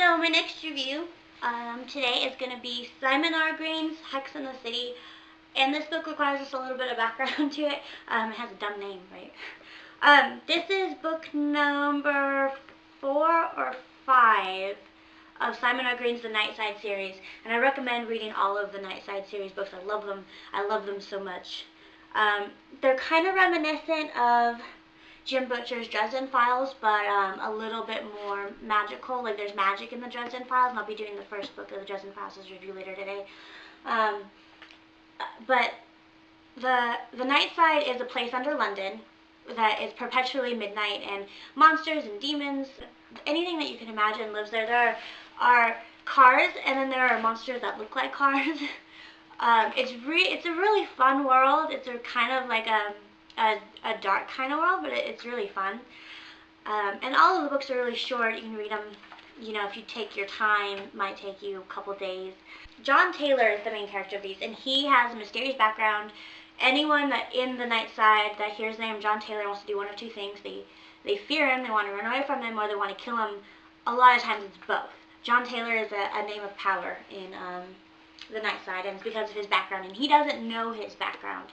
So my next review today is going to be Simon R.Green's Hex in the City, and this book requires just a little bit of background to it. It has a dumb name, right? This is book number 4 or 5 of Simon R.Green's The Nightside series, and I recommend reading all of the Nightside series books. I love them. I love them so much. They're kind of reminiscent of Jim Butcher's Dresden Files, but a little bit more magical. Like, there's magic in the Dresden Files, and I'll be doing the first book of the Dresden Files as review later today. But the Nightside is a place under London that is perpetually midnight, and monsters and demons, anything that you can imagine lives there. There are cars, and then there are monsters that look like cars. It's a really fun world. It's a kind of like a dark kind of world, but it's really fun. And all of the books are really short. You can read them, if you take your time. It might take you a couple days. John Taylor is the main character of these, and he has a mysterious background. Anyone that in the Nightside that hears the name John Taylor wants to do one of two things. They fear him, they want to run away from him, or they want to kill him. A lot of times it's both. John Taylor is a name of power in the Nightside, and it's because of his background, and he doesn't know his background.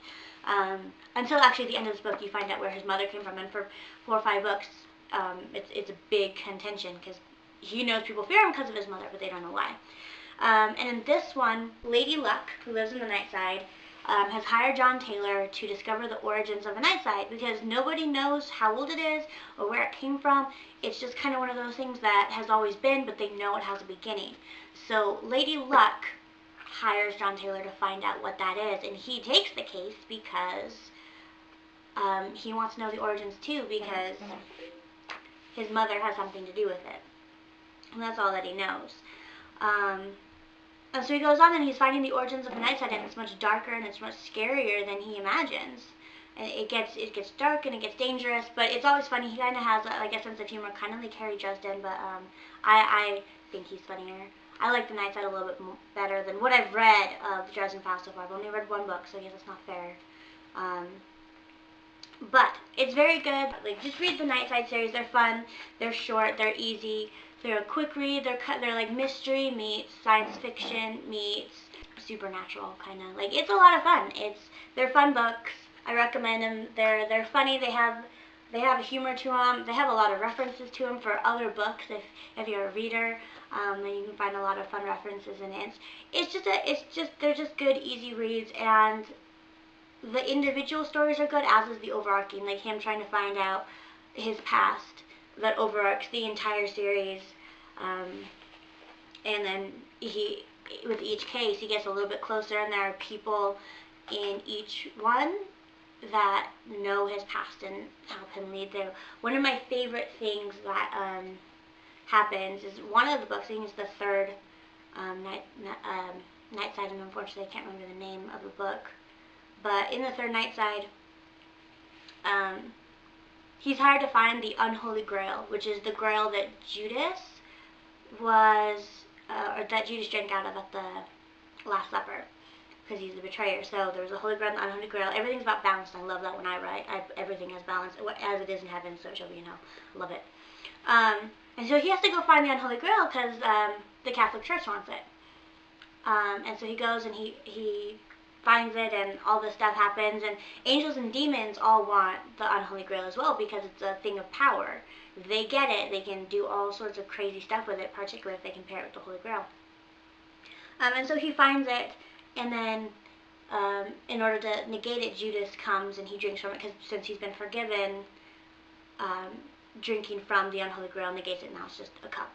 Until actually the end of this book, you find out where his mother came from, and for 4 or 5 books, it's a big contention, because he knows people fear him because of his mother, but they don't know why. And in this one, Lady Luck, who lives in the Nightside, has hired John Taylor to discover the origins of the Nightside, because nobody knows how old it is or where it came from. It's just kind of one of those things that has always been, but they know it has a beginning. So Lady Luck hires John Taylor to find out what that is, and he takes the case because he wants to know the origins too, because his mother has something to do with it, and that's all that he knows. And so he goes on, and he's finding the origins of the Nightside, and it's much darker and it's much scarier than he imagines. And it gets dark and it gets dangerous, but it's always funny. He kind of has like a sense of humor, kind of like Harry Dresden, but I think he's funnier. I like the Nightside a little bit better than what I've read of the Dresden Files so far. I've only read 1 book, so I guess it's not fair. But it's very good. Like, just read the Nightside series. They're fun. They're short. They're easy. They're a quick read. They're like mystery meets science fiction meets supernatural, kind of. Like, it's a lot of fun. They're fun books. I recommend them. They're funny. They have a humor to them. They have a lot of references to them for other books. If you're a reader, then you can find a lot of fun references in it. They're just good, easy reads, and the individual stories are good, as is the overarching, like him trying to find out his past that overarches the entire series. And then with each case, he gets a little bit closer, and there are people in each one that know his past and help him lead there. One of my favorite things that happens is one of the books, I think it's the 3rd Nightside, and unfortunately I can't remember the name of the book, but in the 3rd Nightside, he's hired to find the Unholy Grail, which is the grail that Judas or that Judas drank out of at the Last Supper, because he's the betrayer. So there's the Holy Grail and the Unholy Grail. Everything's about balance, and I love that when I write. Everything has balance, as it is in heaven, so it shall be in hell. I love it. And so he has to go find the Unholy Grail because the Catholic Church wants it. And so he goes and he finds it, and all this stuff happens, and angels and demons all want the Unholy Grail as well, because it's a thing of power. If they get it, they can do all sorts of crazy stuff with it, particularly if they can pair it with the Holy Grail. And so he finds it, and then in order to negate it, Judas comes and he drinks from it, because since he's been forgiven, drinking from the Unholy Grail negates it. Now it's just a cup.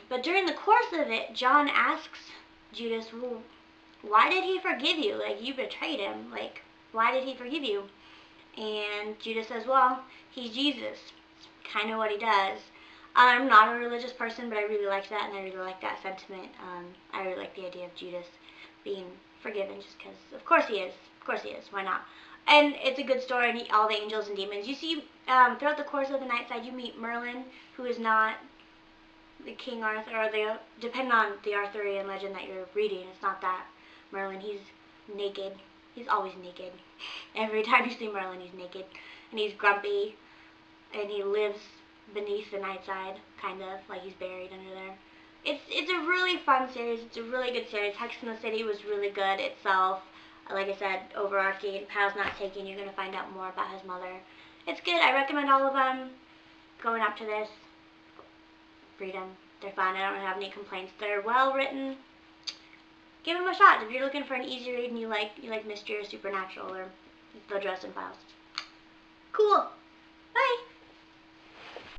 But during the course of it, John asks Judas, well, why did he forgive you? Like, you betrayed him. Like, why did he forgive you? And Judas says, well, he's Jesus. It's kind of what he does. I'm not a religious person, but I really like that, and I really like that sentiment. I really like the idea of Judas being forgiven, just because, of course he is. Of course he is. Why not? And it's a good story, and all the angels and demons. You see, throughout the course of the Nightside, you meet Merlin, who is not the King Arthur, or depending on the Arthurian legend that you're reading, it's not that Merlin. He's naked. He's always naked. Every time you see Merlin, he's naked, and he's grumpy, and he lives beneath the Nightside, kind of, like he's buried under there. It's a really fun series. It's a really good series. Hex in the City was really good itself. Like I said, overarching. Pal's Not Taken. You're going to find out more about his mother. It's good. I recommend all of them. Going up to this, read them. They're fun. I don't really have any complaints. They're well written. Give them a shot if you're looking for an easy read and you like mystery or supernatural or the Dresden Files. Cool. Bye.